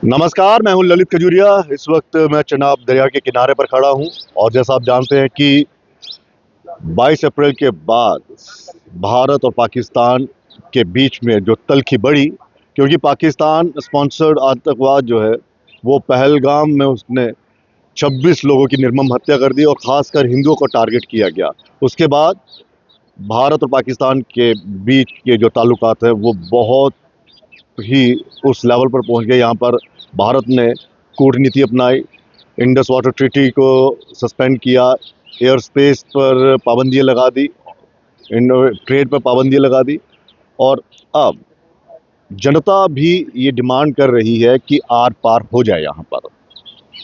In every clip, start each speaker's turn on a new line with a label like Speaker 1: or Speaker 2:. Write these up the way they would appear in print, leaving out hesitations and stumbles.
Speaker 1: नमस्कार, मैं हूं ललित खजूरिया। इस वक्त मैं चनाब दरिया के किनारे पर खड़ा हूं और जैसा आप जानते हैं कि 22 अप्रैल के बाद भारत और पाकिस्तान के बीच में जो तल्खी बढ़ी, क्योंकि पाकिस्तान स्पॉन्सर्ड आतंकवाद जो है वो पहलगाम में उसने 26 लोगों की निर्मम हत्या कर दी और ख़ासकर हिंदुओं को टारगेट किया गया। उसके बाद भारत और पाकिस्तान के बीच के जो ताल्लुकात है वो बहुत ही उस लेवल पर पहुंच गए। यहाँ पर भारत ने कूटनीति अपनाई, इंडस वाटर ट्रीटी को सस्पेंड किया, एयर स्पेस पर पाबंदियाँ लगा दी, ट्रेड पर पाबंदियाँ लगा दी और अब जनता भी ये डिमांड कर रही है कि आर पार हो जाए। यहाँ पर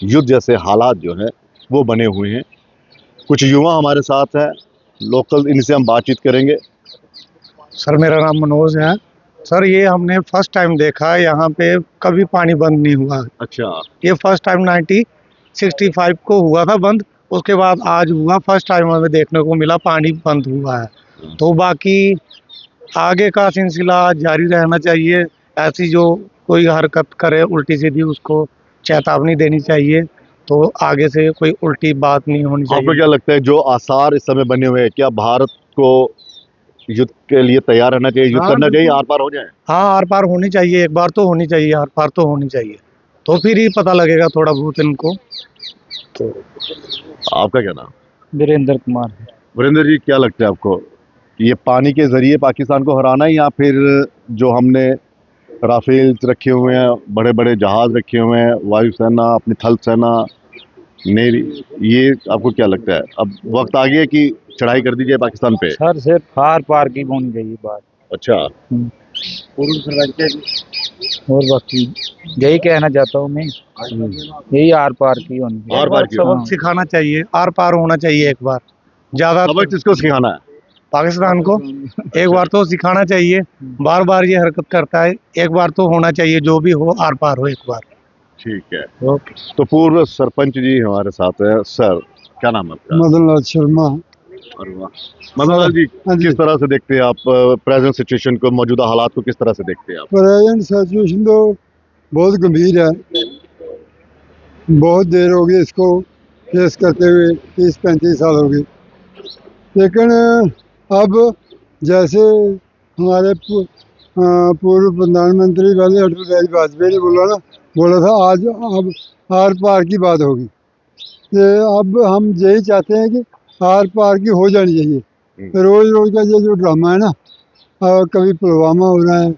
Speaker 1: युद्ध जैसे हालात जो हैं वो बने हुए हैं। कुछ युवा हमारे साथ हैं, लोकल, इनसे हम बातचीत करेंगे।
Speaker 2: सर मेरा नाम मनोज है। सर ये हमने फर्स्ट टाइम देखा है, यहाँ पे कभी पानी बंद नहीं हुआ।
Speaker 1: अच्छा,
Speaker 2: ये फर्स्ट टाइम 1965 को हुआ था बंद, उसके बाद आज हुआ। फर्स्ट टाइम हमें देखने को मिला पानी बंद हुआ है। तो बाकी आगे का सिलसिला जारी रहना चाहिए। ऐसी जो कोई हरकत करे उल्टी सीधी, उसको चेतावनी देनी चाहिए, तो आगे से कोई उल्टी बात नहीं होनी
Speaker 1: आपको
Speaker 2: चाहिए।
Speaker 1: क्या लगता है जो आसार इस समय बने हुए हैं, क्या भारत को युद्ध के लिए तैयार रहना चाहिए, युद्ध
Speaker 2: हाँ,
Speaker 1: करना चाहिए,
Speaker 2: बिल्कुल।
Speaker 1: आर पार हो जाए?
Speaker 2: हाँ, आर पार होनी चाहिए, एक बार तो होनी चाहिए, आर पार तो होनी चाहिए, तो फिर ही पता लगेगा थोड़ा बहुत इनको। तो
Speaker 1: आपका क्या नाम?
Speaker 2: वीरेंद्र कुमार।
Speaker 1: वीरेंद्र जी, क्या लगता है आपको, ये पानी के जरिए पाकिस्तान को हराना है या फिर जो हमने राफेल रखे हुए हैं, बड़े बड़े जहाज रखे हुए हैं, वायुसेना, अपनी थल सेना, नेवी, ये आपको क्या लगता है अब वक्त आ गया कि चढ़ाई कर दी जाए पाकिस्तान पे?
Speaker 2: सर सिर्फ आर पार की होनी चाहिए बात।
Speaker 1: अच्छा,
Speaker 2: और बाकी यही कहना चाहता हूँ मैं, यही आर पार की होनी चाहिए।
Speaker 1: आर पार की
Speaker 2: सबक सिखाना चाहिए, आर पार होना चाहिए एक बार। ज्यादा
Speaker 1: सबक किसको सिखाना है?
Speaker 2: पाकिस्तान को एक बार तो सिखाना चाहिए। बार बार ये हरकत करता है, एक बार तो होना चाहिए, जो भी हो आर पार हो एक बार।
Speaker 1: ठीक है।
Speaker 2: ओके।
Speaker 1: तो पूर्व सरपंच जी हमारे साथ है। सर, क्या नाम है आपका?
Speaker 2: मदन लाल शर्मा।
Speaker 1: अरे वाह। मदन लाल जी, किस तरह से देखते हैं आप प्रेजेंट सिचुएशन को, मौजूदा हालात को किस तरह से देखते हैं आप?
Speaker 2: प्रेजेंट सिचुएशन तो बहुत गंभीर है। बहुत देर हो गई इसको फेस करते हुए, 30-35 साल हो गए। लेकिन अब जैसे हमारे पूर्व प्रधानमंत्री वाले अटल बिहारी वाजपेयी ने बोला था आज अब आर पार की बात होगी। ये अब हम यही चाहते हैं कि आर पार की हो जानी चाहिए। रोज रोज का ये जो ड्रामा है ना, कभी पुलवामा हो रहा है,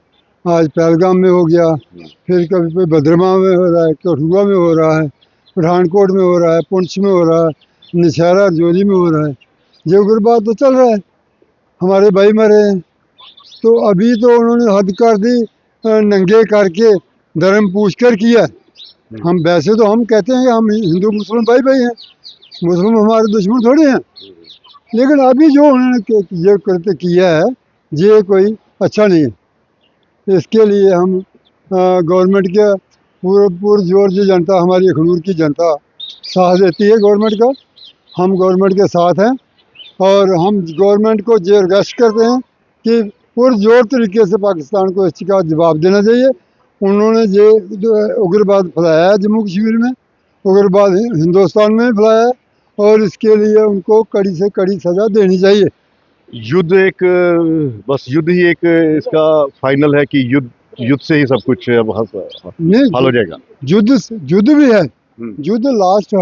Speaker 2: आज पहलगाम में हो गया, फिर कभी कोई भद्रमा में हो रहा है, कठुआ में हो रहा है, पठानकोट में हो रहा है, पुंछ में हो रहा है, नौशहरा जोली में हो रहा है। ये उग्रवाद तो चल रहा है, हमारे भाई मरे हैं। तो अभी तो उन्होंने हद कर दी, नंगे करके धर्म पूछ कर किया। हम वैसे तो हम कहते हैं कि हम हिंदू मुस्लिम भाई भाई हैं, मुस्लिम हमारे दुश्मन थोड़े हैं। लेकिन अभी जो उन्होंने ये करते किया है, ये कोई अच्छा नहीं है। इसके लिए हम गवर्नमेंट के पूरे जोर से जनता, हमारी अखनूर की जनता साथ देती है गवर्नमेंट का। हम गवर्नमेंट के साथ हैं और हम गवर्नमेंट को ये रिक्वेस्ट करते हैं कि पुरजोर तरीके से पाकिस्तान को इसका जवाब देना चाहिए। उन्होंने ये जो उग्रवाद फैलाया है जम्मू कश्मीर में, उग्रवाद हिंदुस्तान में फैलाया है और इसके लिए उनको कड़ी से कड़ी सजा देनी चाहिए।
Speaker 1: युद्ध एक, बस युद्ध ही एक इसका फाइनल है कि युद्ध से ही सब कुछ अब हल हो जाएगा?
Speaker 2: युद्ध भी है, युद्ध लास्ट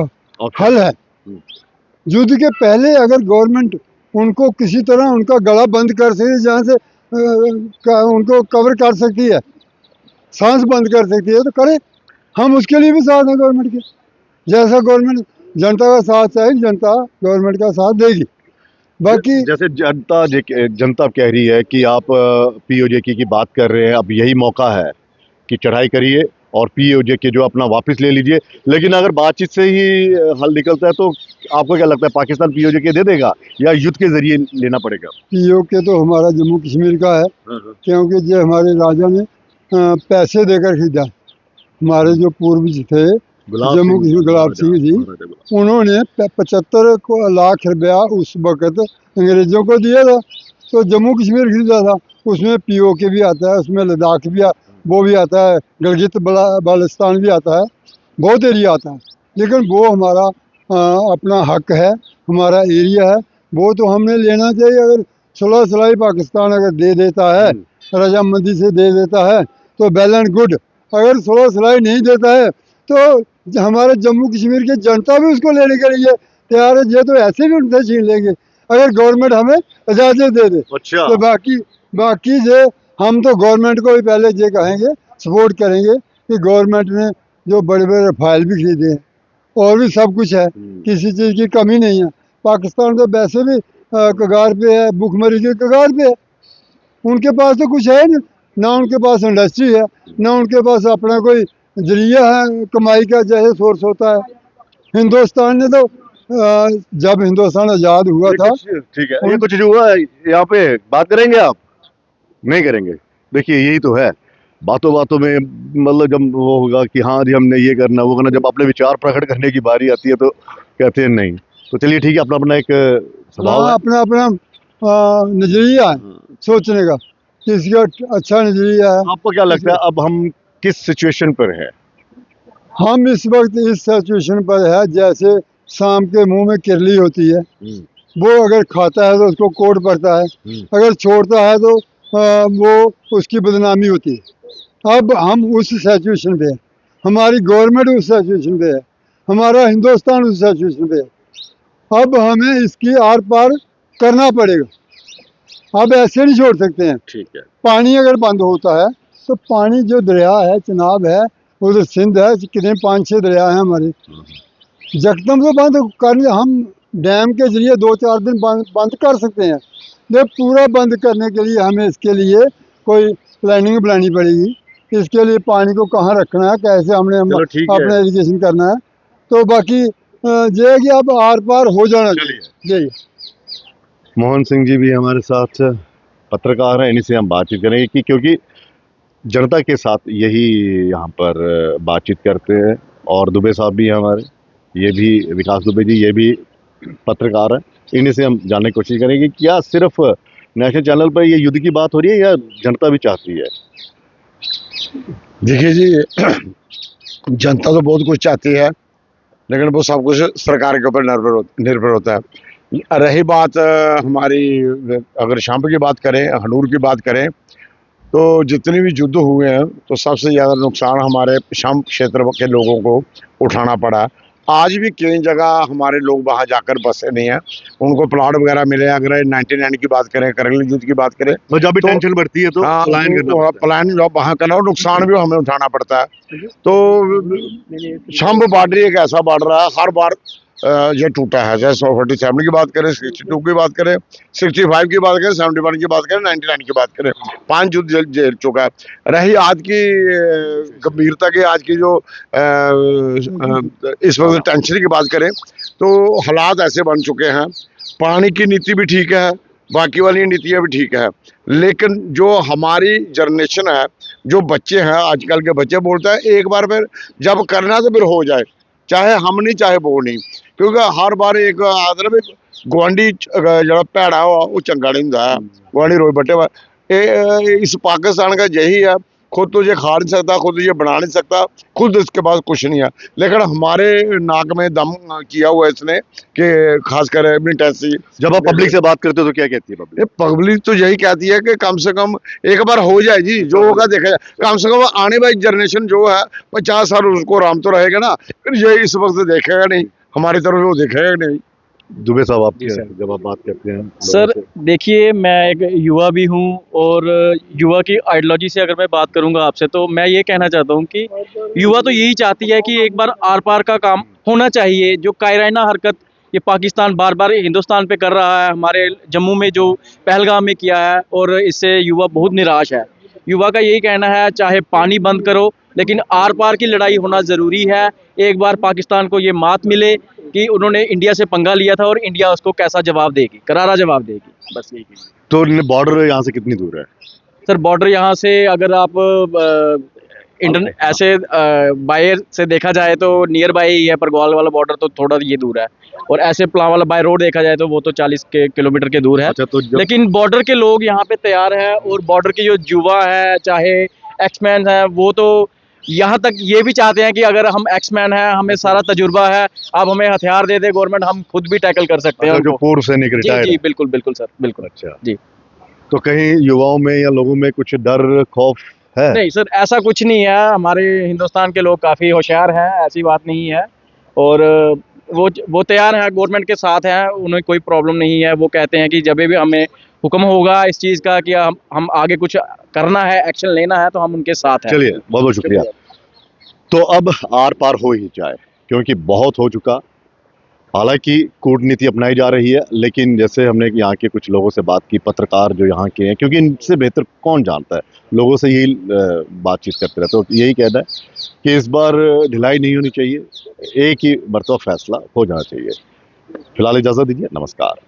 Speaker 2: हल है। युद्ध के पहले अगर गवर्नमेंट उनको किसी तरह उनका गला बंद कर सकती, जहाँ से उनको कवर कर सकती है, सांस बंद कर सकती है, तो करे। हम उसके लिए भी साथ हैं गवर्नमेंट के। जैसा गवर्नमेंट जनता का साथ चाहेगी, जनता गवर्नमेंट का साथ देगी। बाकी
Speaker 1: जैसे जनता कह रही है कि आप पीओजे की बात कर रहे हैं, अब यही मौका है कि चढ़ाई करिए और पीओजे के जो अपना वापस ले लीजिए। लेकिन अगर बातचीत से ही हल निकलता है तो आपको क्या लगता है, पाकिस्तान पीओजे के दे देगा या युद्ध के जरिए लेना पड़ेगा?
Speaker 2: पीओके तो हमारा जम्मू कश्मीर का है, क्योंकि जो हमारे राजा ने पैसे देकर खरीदा। हमारे जो पूर्वज थे जम्मू कश्मीर, गुलाब सिंह जी, उन्होंने 75 लाख रुपया उस वक्त अंग्रेजों को दिया था, तो जम्मू कश्मीर खरीदा था। उसमें पीओके भी आता है, उसमें लद्दाख भी वो भी आता है, गिलगित बाल्टिस्तान भी आता है, बहुत एरिया आता है। लेकिन वो हमारा अपना हक है, हमारा एरिया है, वो तो हमने लेना चाहिए। अगर सुलह सलाई पाकिस्तान अगर दे देता है, रजामंदी से दे देता है तो वेल एंड गुड। अगर सुलह सलाई नहीं देता है तो हमारे जम्मू कश्मीर की जनता भी उसको लेने के लिए तैयार है। ये तो ऐसे भी उनसे छीन लेंगे अगर गवर्नमेंट हमें इजाज़त दे दे।
Speaker 1: अच्छा।
Speaker 2: तो बाकी से हम तो गवर्नमेंट को भी पहले ये कहेंगे, सपोर्ट करेंगे कि गवर्नमेंट ने जो बड़े बड़े रफाइल भी खरीदे हैं और भी सब कुछ है, किसी चीज़ की कमी नहीं है। पाकिस्तान तो वैसे भी कगार पे है, भुखमरी की कगार पे है। उनके पास तो कुछ है नहीं, ना उनके पास इंडस्ट्री है, ना उनके पास अपना कोई जरिया है कमाई का जैसे सोर्स होता है। हिंदुस्तान ने तो जब हिंदुस्तान आज़ाद हुआ था,
Speaker 1: ठीक है, ये कुछ जो हुआ है यहाँ पे बात करेंगे आप? नहीं करेंगे। देखिए यही तो है, बातों बातों में मतलब जब वो होगा कि हाँ जी हमने ये करना वो करना, जब अपने विचार प्रकट करने की बारी आती है तो कहते हैं नहीं। तो चलिए ठीक है, अपना अपना एक स्वभाव
Speaker 2: हाँ,
Speaker 1: है।
Speaker 2: अपना अपना नजरिया है सोचने का, किसी का अच्छा नजरिया है।
Speaker 1: आपको क्या लगता है अब हम किस सिचुएशन पर है?
Speaker 2: हम इस वक्त इस सिचुएशन पर है जैसे शाम के मुंह में किरली होती है, वो अगर खाता है तो उसको कोट पड़ता है, अगर छोड़ता है तो वो उसकी बदनामी होती है। अब हम उस सिचुएशन पे हैं, हमारी गवर्नमेंट उस सिचुएशन पे है, हमारा हिंदुस्तान उस सिचुएशन पे है। अब हमें इसकी आर पार करना पड़ेगा, अब ऐसे नहीं छोड़ सकते हैं।
Speaker 1: ठीक है।
Speaker 2: पानी अगर बंद होता है तो पानी जो दरिया है, चिनाब है, उधर सिंध है, कितने 5-6 दरिया हैं हमारे, यकदम से बंद करने हम डैम के जरिए 2-4 दिन बंद कर सकते हैं। लेकिन पूरा बंद करने के लिए हमें इसके लिए कोई प्लानिंग बनानी पड़ेगी। इसके लिए पानी को कहाँ रखना है, कैसे हमने
Speaker 1: चलो ठीक है।
Speaker 2: अपना इरिगेशन करना है। तो बाकी ये है कि अब आर पार हो जाना चाहिए। यही
Speaker 1: मोहन सिंह जी भी हमारे साथ पत्रकार हैं, इन्हीं से हम बातचीत करेंगे कि क्योंकि जनता के साथ यही यहाँ पर बातचीत करते हैं। और दुबे साहब भी हैं हमारे, ये भी विकास दुबे जी, ये भी पत्रकार हैं, इन्हीं से हम जानने की कोशिश करेंगे कि क्या सिर्फ नेशनल चैनल पर ये युद्ध की बात हो रही है या जनता भी चाहती है?
Speaker 3: देखिए जी, जनता तो बहुत कुछ चाहती है, लेकिन वो सब कुछ सरकार के ऊपर निर्भर होता है। रही बात हमारी, अगर शाम की बात करें, हनूर की बात करें, तो जितने भी युद्ध हुए हैं तो सबसे ज़्यादा नुकसान हमारे शाम क्षेत्र के लोगों को उठाना पड़ा। आज भी कई जगह हमारे लोग वहाँ जाकर बसे नहीं हैं, उनको प्लाट वगैरह मिले। अगर 99 की बात करें, करगिल युद्ध की बात करें,
Speaker 1: तो जब भी टेंशन बढ़ती है तो
Speaker 3: हाँ,
Speaker 1: पलायन करना पड़ता है।
Speaker 3: पलायन जब वहाँ करना और नुकसान भी हमें उठाना पड़ता है। तो शंभ बॉर्डर एक ऐसा बॉर्डर है, हर बार ये टूटा है। जैसे 147 की बात करें, 62 की बात करें, 65 की बात करें, 71 की बात करें, 99 की बात करें, 5 युद्ध झेल चुका है। रही आज की गंभीरता की, आज की जो इस वक्त टेंशन की बात करें, तो हालात ऐसे बन चुके हैं। पानी की नीति भी ठीक है, बाकी वाली नीतियाँ भी ठीक है, लेकिन जो हमारी जनरेशन है, जो बच्चे हैं, आजकल के बच्चे बोलते हैं एक बार फिर जब करना तो फिर हो जाए, चाहे हम नहीं चाहे वो नहीं। क्योंकि हर बार एक आदर भी गुआढ़ी जो भैड़ा हुआ वो चंगा नहीं होंदा है, गुआढ़ी रोज बट्टे। इस पाकिस्तान का यही है, खुद तो ये खा नहीं सकता, खुद ये बना नहीं सकता, खुद इसके पास कुछ नहीं है। लेकिन हमारे नाक में दम किया हुआ है इसने कि खासकर मिलिटेंसी।
Speaker 1: जब आप पब्लिक से बात करते हो तो क्या कहती है पब्लिक?
Speaker 3: पब्लिक तो यही कहती है कि कम से कम एक बार हो जाए जी, जो होगा देखा जाए। कम से कम आने वाली जनरेशन जो है 50 साल उसको आराम तो रहेगा ना, फिर ये इस वक्त देखेगा नहीं, हमारी तरफ वो देखेगा नहीं।
Speaker 1: दुबे साहब आप
Speaker 4: जी सर।
Speaker 1: जब आप बात करते हैं
Speaker 4: सर
Speaker 1: लोगों से,
Speaker 4: देखिए, मैं एक युवा भी हूँ और युवा की आइडियोलॉजी से अगर मैं बात करूँगा आपसे, तो मैं ये कहना चाहता हूँ कि युवा तो यही चाहती है कि एक बार आर पार का काम होना चाहिए। जो कायराना हरकत ये पाकिस्तान बार बार हिंदुस्तान पे कर रहा है, हमारे जम्मू में जो पहलगाम में किया है, और इससे युवा बहुत निराश है। युवा का यही कहना है चाहे पानी बंद करो, लेकिन आर पार की लड़ाई होना ज़रूरी है। एक बार पाकिस्तान को ये मात मिले कि उन्होंने इंडिया से पंगा लिया था और इंडिया उसको कैसा जवाब देगी, करारा जवाब देगी, बस यही।
Speaker 1: तो बॉर्डर यहाँ से कितनी दूर है?
Speaker 4: सर बॉर्डर यहाँ से अगर आप ऐसे बाय से देखा जाए तो नियर बाय ही है, पर ग्वाल वाला बॉर्डर तो थोड़ा ये दूर है, और ऐसे प्लान वाला बाय रोड देखा जाए तो वो तो 40 किलोमीटर के दूर है।
Speaker 1: अच्छा, तो
Speaker 4: लेकिन बॉर्डर के लोग यहाँ पे तैयार है, और बॉर्डर के जो युवा है, चाहे एक्समैन हैं वो तो यहाँ तक ये भी चाहते हैं कि अगर हम एक्समैन हैं, हमें सारा तजुर्बा है, अब हमें हथियार दे दे गवर्नमेंट, हम खुद भी टैकल कर सकते हैं
Speaker 1: मतलब जो
Speaker 4: उनको।
Speaker 1: पूर्व सैनिक
Speaker 4: जी
Speaker 1: रिटायर्ड
Speaker 4: जी बिल्कुल बिल्कुल सर, बिल्कुल।
Speaker 1: अच्छा,
Speaker 4: जी
Speaker 1: तो कहीं युवाओं में या लोगों में कुछ डर खौफ है?
Speaker 4: नहीं सर, ऐसा कुछ नहीं है। हमारे हिंदुस्तान के लोग काफ़ी होशियार हैं, ऐसी बात नहीं है। और वो तैयार हैं, गवर्नमेंट के साथ हैं, उन्हें कोई प्रॉब्लम नहीं है। वो कहते हैं कि जब भी हमें हुक्म होगा इस चीज़ का कि हम आगे कुछ करना है, एक्शन लेना है, तो हम उनके साथ हैं।
Speaker 1: चलिए, बहुत बहुत शुक्रिया। तो अब आर पार हो ही जाए, क्योंकि बहुत हो चुका। हालांकि कूटनीति अपनाई जा रही है, लेकिन जैसे हमने यहाँ के कुछ लोगों से बात की, पत्रकार जो यहाँ के हैं, क्योंकि इनसे बेहतर कौन जानता है, लोगों से यही बातचीत करते रहते, तो यही कहना है कि इस बार ढिलाई नहीं होनी चाहिए, एक ही मरतबा फैसला हो जाना चाहिए। फिलहाल इजाज़त दीजिए, नमस्कार।